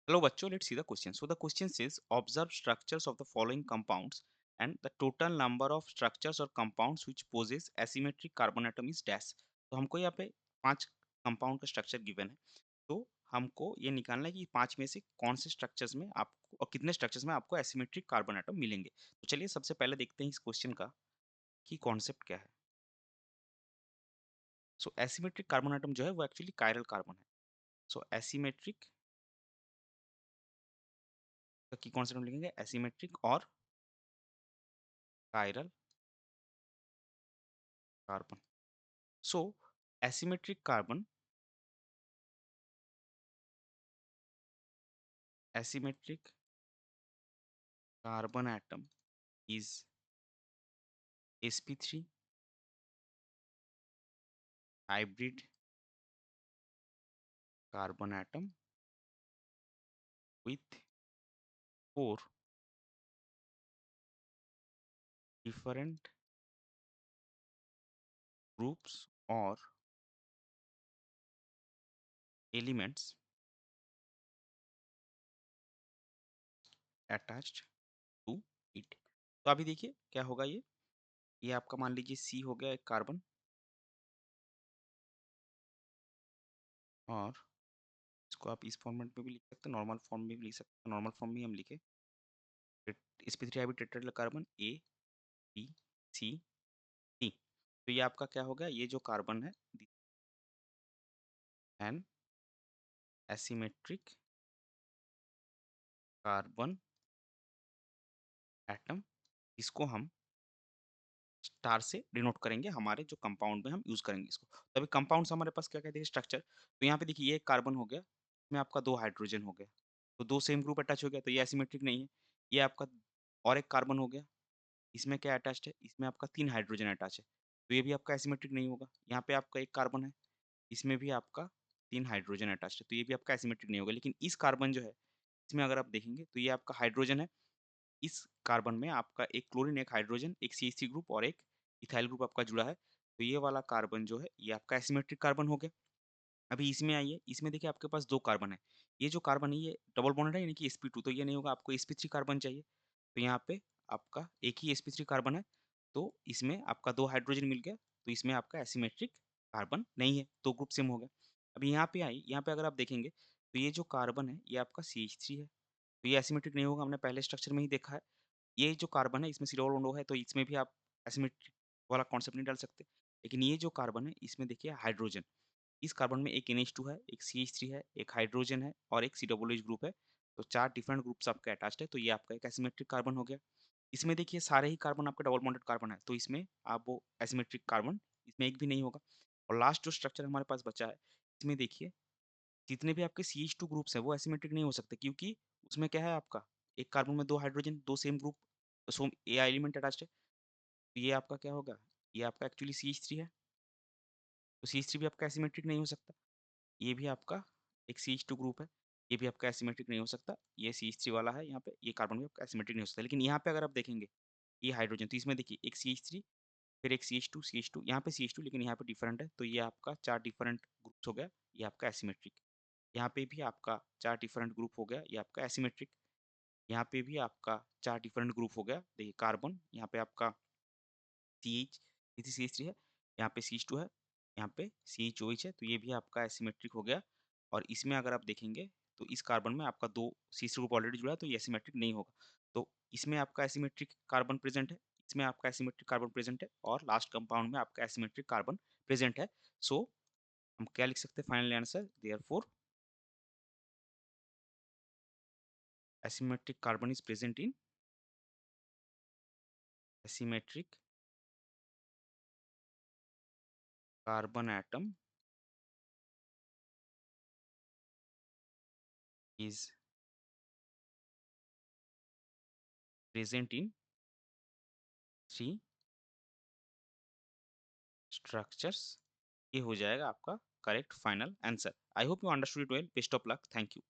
Hello, bachcho. Let's see the question. So the question says, observe structures of the following compounds and the total number of structures or compounds which possess asymmetric carbon atom is dash. तो हमको यहाँ पे 5 compound का structure given है। तो हमको ये निकालना है कि 5 में से कौन से स्ट्रक्चर्स में आपको और कितने स्ट्रक्चर्स में आपको एसिमेट्रिक कार्बन एटम मिलेंगे। तो चलिए सबसे पहले देखते हैं इस क्वेश्चन का कि कॉन्सेप्ट क्या है। सो एसिमेट्रिक कार्बन एटम जो है वो एक्चुअली कायरल कार्बन है। सो एसिमेट्रिक का की कॉन्सेप्ट हम लिखेंगे एसिमेट्रिक और chiral carbon. So, asymmetric carbon atom is sp3 hybrid carbon atom with 4 different groups or elements attached to it। तो अभी देखिए क्या होगा ये आपका मान लीजिए C हो गया एक कार्बन, और इसको आप इस फॉर्मेट में भी लिख सकते हैं, नॉर्मल फॉर्म में भी लिख सकते हैं। नॉर्मल फॉर्म में हम लिखे sp3 hybrid tetrahedral carbon A B C D। तो ये आपका क्या हो गया, ये जो कार्बन है एन एसिमेट्रिक कार्बन एटम, इसको हम स्टार से डिनोट करेंगे हमारे जो कंपाउंड में हम यूज करेंगे इसको। तो अभी कंपाउंड्स हमारे पास क्या कहते हैं स्ट्रक्चर। तो यहाँ पे देखिए ये एक कार्बन हो गया, इसमें आपका 2 हाइड्रोजन हो गया, तो 2 सेम ग्रुप अटैच हो गया, तो ये एसिमेट्रिक नहीं है। ये आपका और एक कार्बन हो गया, इसमें क्या अटैच्ड है, इसमें आपका 3 हाइड्रोजन अटैच है, तो ये भी आपका एसिमेट्रिक नहीं होगा। यहाँ पे आपका एक कार्बन है, इसमें भी आपका 3 हाइड्रोजन अटैच्ड है, तो ये भी आपका एसिमेट्रिक नहीं होगा। लेकिन इस कार्बन जो है, इसमें अगर आप देखेंगे तो ये आपका हाइड्रोजन है, इस कार्बन में आपका एक क्लोरीन, एक हाइड्रोजन, एक CH3 ग्रुप और एक इथाइल ग्रुप आपका जुड़ा है। तो ये वाला कार्बन जो है ये आपका एसिमेट्रिक कार्बन हो गया। अभी इसमें आइए, इसमें देखिए आपके पास 2 कार्बन है। ये जो कार्बन है ये डबल बॉन्डेड है यानी कि sp2, तो ये नहीं होगा, आपको sp3 कार्बन चाहिए। तो यहाँ पे आपका एक ही sp3 कार्बन है, तो इसमें आपका 2 हाइड्रोजन मिल गया, तो इसमें आपका एसिमेट्रिक कार्बन नहीं है, 2 ग्रुप सेम हो गया। अभी यहाँ पे आइए, यहाँ पे अगर आप देखेंगे तो ये जो कार्बन है ये आपका CH3 है, तो ये एसिमेट्रिक नहीं होगा, हमने पहले स्ट्रक्चर में ही देखा है। ये जो कार्बन है इसमें सिल्वर बॉन्ड है, तो इसमें भी आप एसिमेट्रिक वाला कॉन्सेप्ट नहीं डाल सकते। लेकिन ये जो कार्बन है इसमें देखिए हाइड्रोजन, इस कार्बन में एक NH2 है, एक CH3 है, एक हाइड्रोजन है और एक COOH ग्रुप है। तो 4 डिफरेंट ग्रुप्स आपके अटैच्ड है, तो ये आपका एक एसिमेट्रिक कार्बन हो गया। इसमें देखिए सारे ही कार्बन आपके डबल बॉन्डेड कार्बन है, तो इसमें आप वो एसिमेट्रिक कार्बन इसमें एक भी नहीं होगा। और लास्ट जो स्ट्रक्चर हमारे पास बचा है, इसमें देखिए जितने भी आपके CH2 ग्रुप्स हैं वो एसिमेट्रिक नहीं हो सकते, क्योंकि उसमें क्या है आपका एक कार्बन में 2 हाइड्रोजन, 2 सेम ग्रुप, सो ए एलिमेंट अटैच्ड है। तो ये आपका क्या होगा, ये आपका एक्चुअली CH3 है, तो CH3 भी आपका एसिमेट्रिक नहीं हो सकता। ये भी आपका एक CH2 ग्रुप है, ये भी आपका एसिमेट्रिक नहीं हो सकता। ये CH3 वाला है यहाँ पे, ये कार्बन भी आपका एसिमेट्रिक नहीं हो सकता। लेकिन यहाँ पे अगर आप देखेंगे ये हाइड्रोजन, तो इसमें देखिए एक CH3 फिर एक CH2 यहाँ पे CH2, लेकिन यहाँ पे डिफरेंट है, तो ये आपका 4 डिफरेंट ग्रुप्स हो गया, ये आपका एसिमेट्रिक। यहाँ पे भी आपका 4 डिफरेंट ग्रुप हो गया, ये आपका एसिमेट्रिक। यहाँ पे भी आपका 4 डिफरेंट ग्रुप हो गया, देखिए कार्बन, यहाँ पे आपका CH, इसी CH3 है, यहाँ पे CH2 है, यहाँ पे CHOH है, तो ये भी आपका एसिमेट्रिक हो गया। और इसमें अगर आप देखेंगे तो इस कार्बन में आपका 2 CH3 ग्रुप ऑलरेडी जुड़ा है, तो ये एसिमेट्रिक नहीं होगा। तो इसमें आपका एसिमेट्रिक कार्बन प्रेजेंट है, इसमें आपका एसिमेट्रिक कार्बन प्रेजेंट है और लास्ट कंपाउंड में आपका एसिमेट्रिक कार्बन प्रेजेंट है। सो हम क्या लिख सकते हैं final answer, therefore asymmetric carbon is present in asymmetric carbon atom is present in 3 structures। ये हो जाएगा आपका correct final answer. I hope you understood it well. Best of luck, thank you.